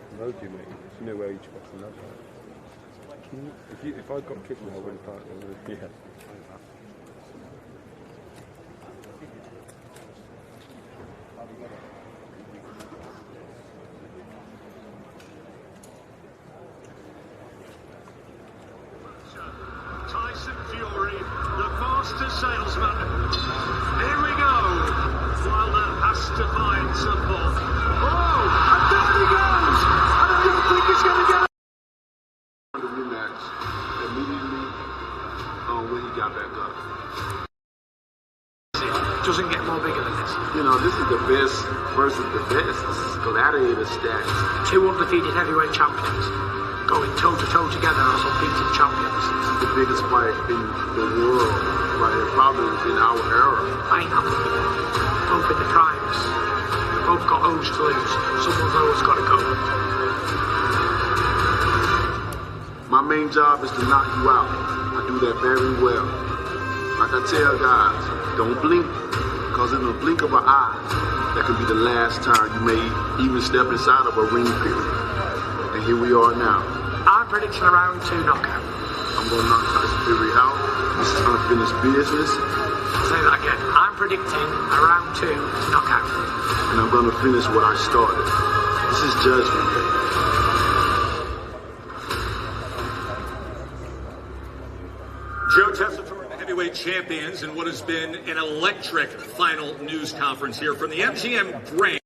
I love you, mate. You know where each fucking loves that. If I got kicked now, I wouldn't fight. Yeah. Tyson Fury, the master salesman. Here we go. Wilder has to find support. Oh, and down he goes. And I don't think he's going to get The rematch immediately when he got back up. it. Doesn't get more bigger than this. You know, this is the best versus the best. This is gladiator stats. Two undefeated heavyweight champions going toe-to-toe together as unbeaten champions. This is the biggest fight in the world, right? Probably in our era. I know. Both in the primes. They've both got O's to lose. Someone always got to go. My main job is to knock you out. I do that very well. Like I tell guys, don't blink, because in the blink of an eye, that could be the last time you may even step inside of a ring period. And here we are now. I'm predicting a round 2 knockout. I'm going to knock Tyson Fury out. This is unfinished business. Say that again. I'm predicting a round 2 knockout. And I'm going to finish what I started. This is Judgment Day. Joe Tessitore, the heavyweight champions, in what has been an electric final news conference here from the MGM Grand.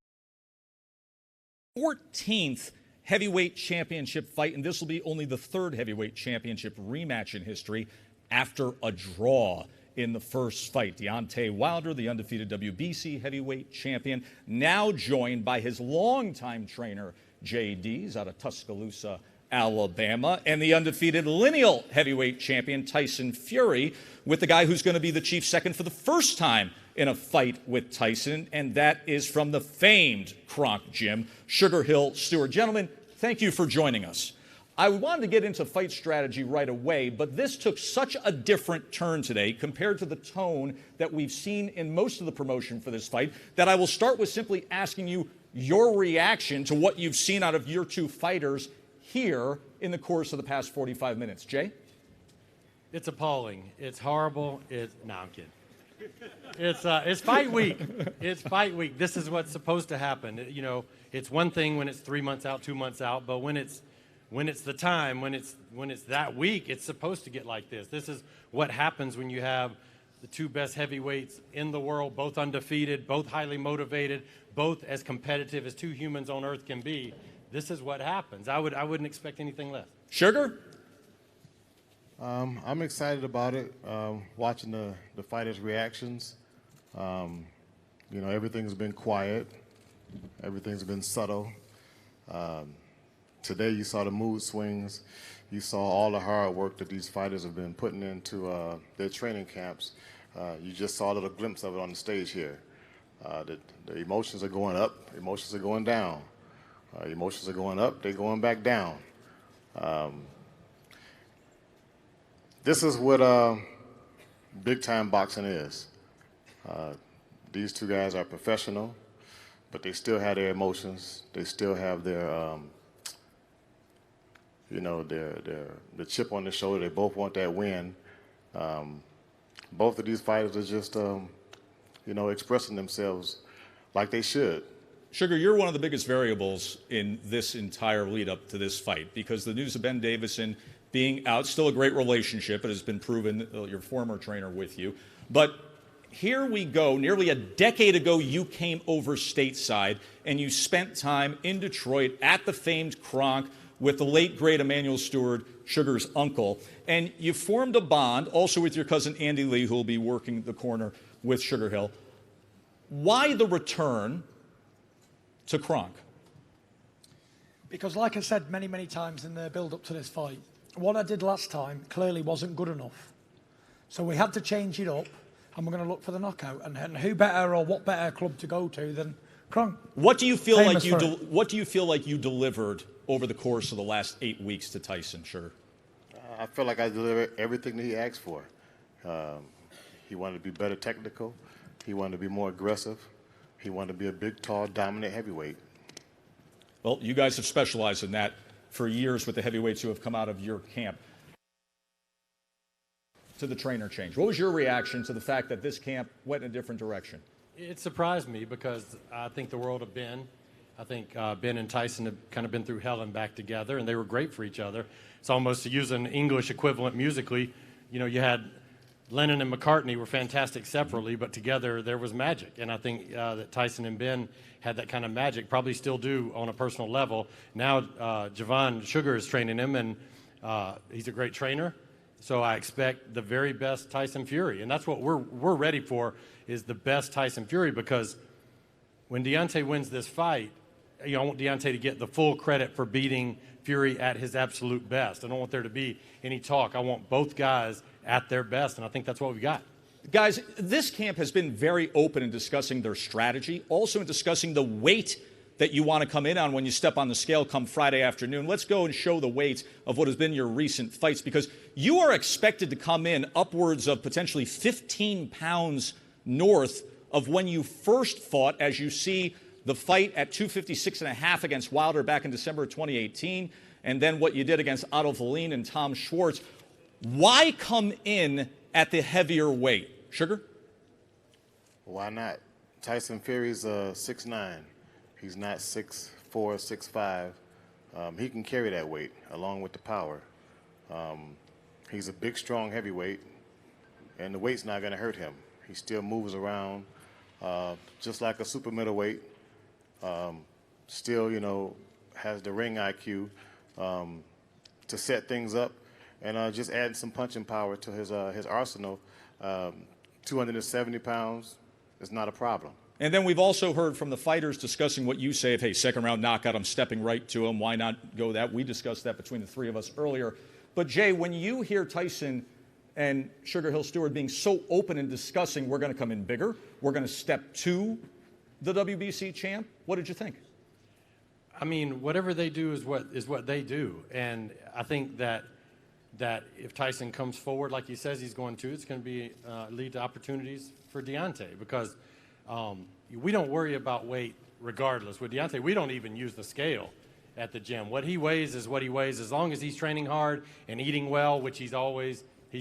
14th heavyweight championship fight, and this will be only the 3rd heavyweight championship rematch in history after a draw in the first fight. Deontay Wilder, the undefeated WBC heavyweight champion, now joined by his longtime trainer, JD's out of Tuscaloosa, Alabama, and the undefeated lineal heavyweight champion, Tyson Fury, with the guy who's going to be the chief second for the first time in a fight with Tyson, and that is from the famed Kronk Gym, Sugar Hill Stewart. Gentlemen, thank you for joining us. I wanted to get into fight strategy right away, but this took such a different turn today compared to the tone that we've seen in most of the promotion for this fight that I will start with simply asking you your reaction to what you've seen out of your two fighters here in the course of the past 45 minutes. Jay? It's appalling. It's horrible. No, I'm kidding. It's fight week. It's fight week. This is what's supposed to happen. You know, it's one thing when it's 3 months out, 2 months out, but when it's the time, when it's that week, it's supposed to get like this. This is what happens when you have the two best heavyweights in the world, both undefeated, both highly motivated, both as competitive as two humans on earth can be. This is what happens. I wouldn't expect anything less. Sugar? I'm excited about it, watching the fighters' reactions. You know, everything's been quiet. Everything's been subtle. Today you saw the mood swings. You saw all the hard work that these fighters have been putting into their training camps. You just saw a little glimpse of it on the stage here. The emotions are going up. Emotions are going down. Emotions are going up. They're going back down. This is what big-time boxing is. These two guys are professional, but they still have their emotions. They still have their you know, the chip on their shoulder. They both want that win. Both of these fighters are just, you know, expressing themselves like they should. Sugar, you're one of the biggest variables in this entire lead up to this fight because the news of Ben Davison being out, still a great relationship, it has been proven, your former trainer with you. But here we go. Nearly a decade ago, you came over stateside and you spent time in Detroit at the famed Kronk with the late, great Emmanuel Stewart, Sugar's uncle. And you formed a bond also with your cousin Andy Lee, who will be working the corner with Sugar Hill. Why the return to Kronk? Because like I said many, many times in the build-up to this fight, what I did last time clearly wasn't good enough. So we had to change it up, and we're going to look for the knockout. And who better or what better club to go to than Kronk? What do you feel what do you feel like you delivered over the course of the last 8 weeks to Tyson, Sugar? I feel like I delivered everything that he asked for. He wanted to be better technical. He wanted to be more aggressive. He wanted to be a big, tall, dominant heavyweight. Well, you guys have specialized in that for years with the heavyweights who have come out of your camp. To the trainer change, what was your reaction to the fact that this camp went in a different direction? It surprised me because I think the world of Ben. I think Ben and Tyson have kind of been through hell and back together, and they were great for each other. It's almost, to use an English equivalent musically, you know, you had Lennon and McCartney were fantastic separately, but together there was magic. And I think that Tyson and Ben had that kind of magic, probably still do on a personal level. Now Javon Sugar is training him, and he's a great trainer. So I expect the very best Tyson Fury. And that's what we're ready for, is the best Tyson Fury, because when Deontay wins this fight, you know, I want Deontay to get the full credit for beating Fury at his absolute best. I don't want there to be any talk. I want both guys at their best, and I think that's what we got. Guys, this camp has been very open in discussing their strategy, also in discussing the weight that you want to come in on when you step on the scale come Friday afternoon. Let's go and show the weight of what has been your recent fights, because you are expected to come in upwards of potentially 15 pounds north of when you first fought, as you see the fight at 256.5 against Wilder back in December of 2018, and then what you did against Otto Wallin and Tom Schwartz. Why come in at the heavier weight? Sugar? Why not? Tyson Fury's 6'9". He's not 6'4", 6'5". He can carry that weight along with the power. He's a big, strong heavyweight, and the weight's not going to hurt him. He still moves around just like a super middleweight. Still, you know, has the ring IQ to set things up, and just adding some punching power to his arsenal. 270 pounds is not a problem. And then we've also heard from the fighters discussing what you say of, hey, second round knockout, I'm stepping right to him. Why not go that? We discussed that between the three of us earlier. But, Jay, when you hear Tyson and Sugar Hill Stewart being so open and discussing we're going to come in bigger, we're going to step to the WBC champ, what did you think? I mean, whatever they do is what they do. And I think that if Tyson comes forward like he says he's going to, it's going to be lead to opportunities for Deontay, because we don't worry about weight regardless. With Deontay, we don't even use the scale at the gym. What he weighs is what he weighs. As long as he's training hard and eating well, which he's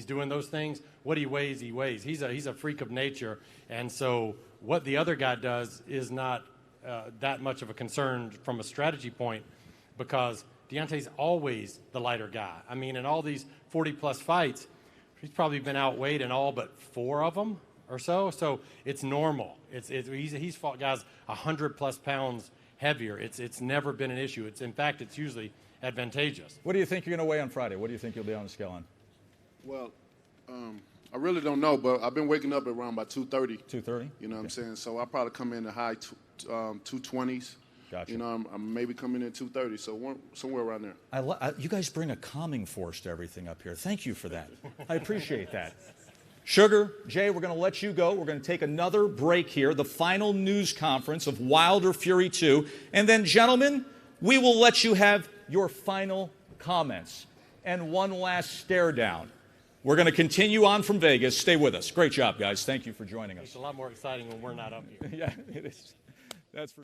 doing those things, what he weighs, he weighs. He's a freak of nature. And so what the other guy does is not that much of a concern from a strategy point, because Deontay's always the lighter guy. I mean, in all these 40-plus fights, he's probably been outweighed in all but 4 of them or so. So it's normal. He's fought guys 100-plus pounds heavier. It's never been an issue. In fact, it's usually advantageous. What do you think you're going to weigh on Friday? What do you think you'll be on the scale on? Well, I really don't know, but I've been waking up around about 2:30. 2:30? You know what I'm saying? So I'll probably come in the high 220s. Gotcha. You know, I'm maybe coming in 230, so somewhere around there. You guys bring a calming force to everything up here. Thank you for that. I appreciate that. Sugar, Jay, we're going to let you go. We're going to take another break here, the final news conference of Wilder Fury 2. And then, gentlemen, we will let you have your final comments. And one last stare down. We're going to continue on from Vegas. Stay with us. Great job, guys. Thank you for joining us. It's a lot more exciting when we're not up here. Yeah, it is. That's for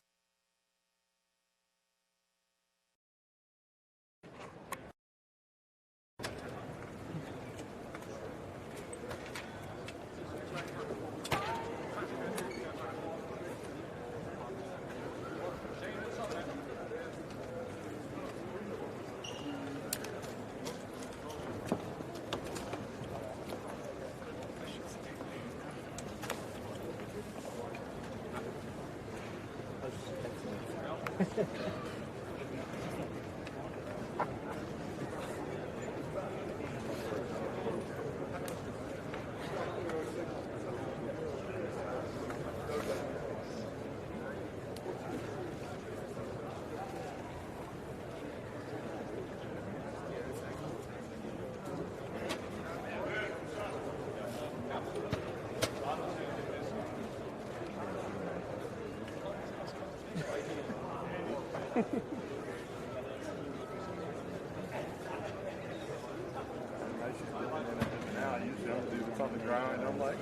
Now I usually don't do this on the ground. I'm like.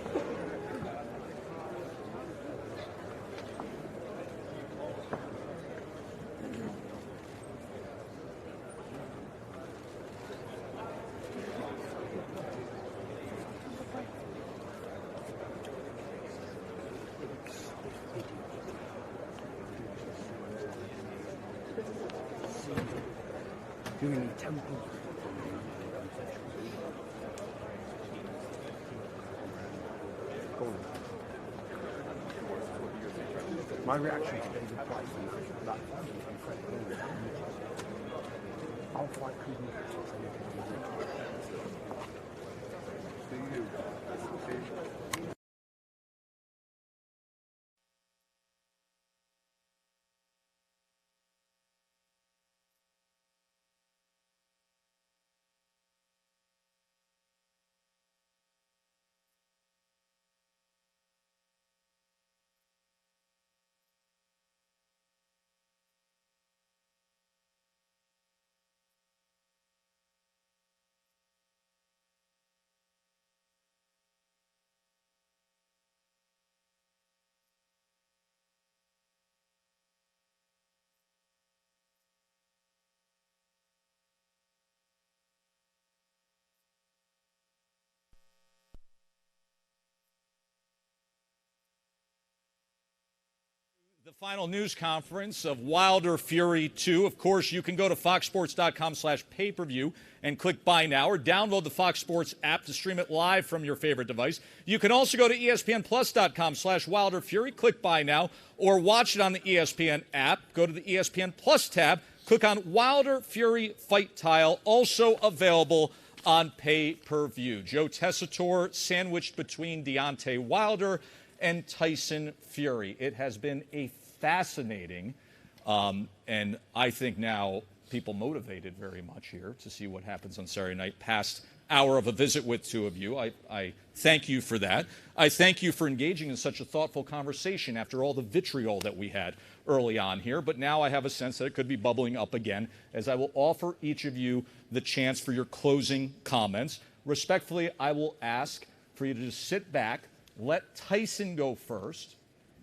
Doing temple. My reaction to David Tyson is that I'll fight The final news conference of Wilder Fury 2. Of course, you can go to foxsports.com/pay-per-view and click buy now, or download the Fox Sports app to stream it live from your favorite device. You can also go to espnplus.com/Wilder Fury, click buy now, or watch it on the ESPN app. Go to the ESPN Plus tab, click on Wilder Fury Fight Tile, also available on pay-per-view. Joe Tessitore sandwiched between Deontay Wilder and Tyson Fury. It has been a fascinating, and I think now people motivated very much here to see what happens on Saturday night, past hour of a visit with two of you. I thank you for that. I thank you for engaging in such a thoughtful conversation after all the vitriol that we had early on here. But now I have a sense that it could be bubbling up again, as I will offer each of you the chance for your closing comments. Respectfully, I will ask for you to just sit back, let Tyson go first,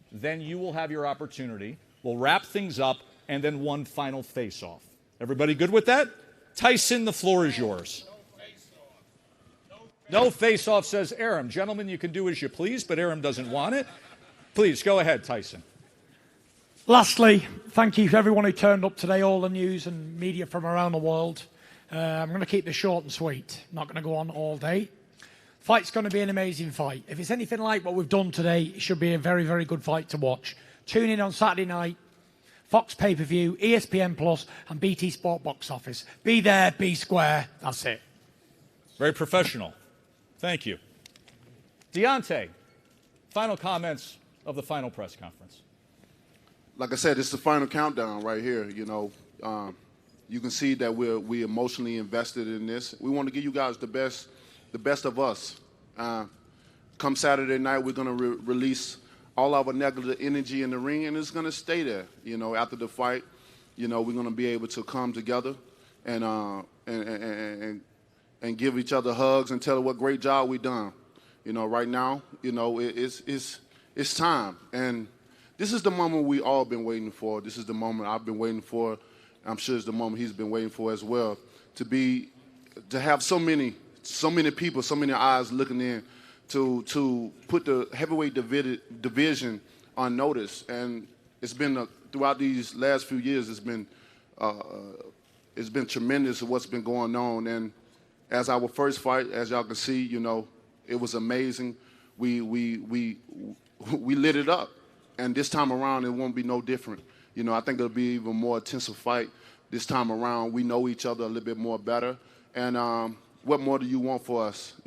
then you will have your opportunity. We'll wrap things up, and then one final face-off. Everybody good with that? Tyson, the floor is yours. No face-off, says Aram. Gentlemen, you can do as you please, but Aram doesn't want it. Please, go ahead, Tyson. Lastly, thank you to everyone who turned up today, all the news and media from around the world. I'm going to keep this short and sweet. I'm not going to go on all day. Fight's going to be an amazing fight. If it's anything like what we've done today, it should be a very, very good fight to watch. Tune in on Saturday night, Fox Pay-Per-View, ESPN Plus, and BT Sport Box Office. Be there, be square. That's it. Very professional. Thank you. Deontay, final comments of the final press conference. Like I said, it's the final countdown right here. You know, you can see that we're emotionally invested in this. We want to give you guys the best of us. Come Saturday night, we're going to release all our negative energy in the ring, and it's going to stay there. You know, after the fight, you know, we're going to be able to come together and give each other hugs and tell what great job we done. You know, right now, you know, it's time, and this is the moment we all been waiting for. This is the moment I've been waiting for. I'm sure it's the moment he's been waiting for as well. To have so many people, so many eyes looking in, to put the heavyweight division on notice. And it's been throughout these last few years, it's been tremendous what's been going on. And as our first fight, as y'all can see, you know, it was amazing. We lit it up, and this time around it won't be no different. You know, I think it'll be even more intensive fight this time around. We know each other a little bit more better. And what more do you want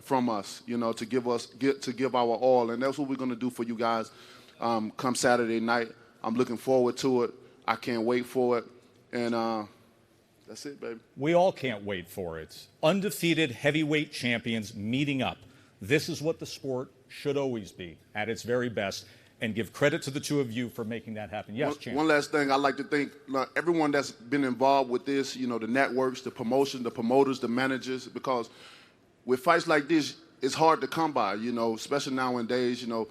from us, you know, to give our all? And that's what we're going to do for you guys come Saturday night. I'm looking forward to it. I can't wait for it. And that's it, baby. We all can't wait for it. Undefeated heavyweight champions meeting up. This is what the sport should always be, at its very best. And give credit to the two of you for making that happen. Yes, Champ. One last thing, I'd like to thank everyone that's been involved with this, you know, the networks, the promotion, the promoters, the managers, because with fights like this, it's hard to come by, you know, especially nowadays, you know.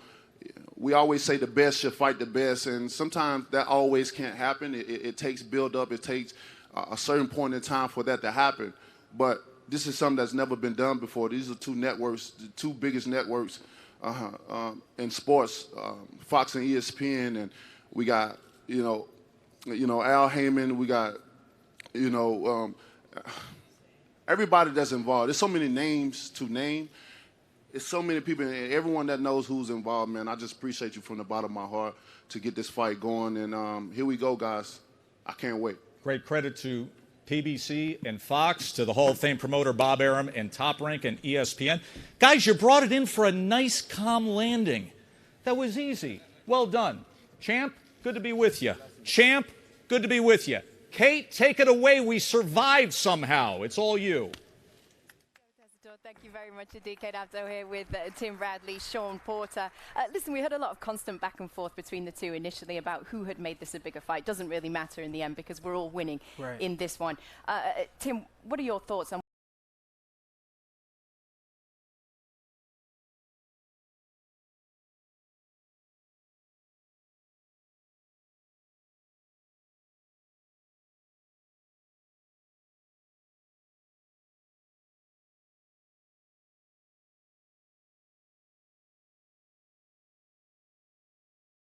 We always say the best should fight the best, and sometimes that always can't happen. It takes build-up. It takes a certain point in time for that to happen. But this is something that's never been done before. These are two networks, the two biggest networks in sports, Fox and ESPN, and we got you know Al Heyman, we got everybody that's involved. There's so many names to name. It's so many people, and everyone that knows who's involved, man. I just appreciate you from the bottom of my heart to get this fight going, and here we go, guys. I can't wait. Great credit to PBC and Fox, to the Hall of Fame promoter Bob Arum and Top Rank and ESPN. Guys, you brought it in for a nice, calm landing. That was easy. Well done. Champ, good to be with you. Champ, good to be with you. Kate, take it away. We survived somehow. It's all you. Thank you very much indeed, Kate Abdo here with Tim Bradley, Sean Porter. Listen, we had a lot of constant back and forth between the two initially about who had made this a bigger fight. Doesn't really matter in the end because we're all winning in this one. Tim, what are your thoughts on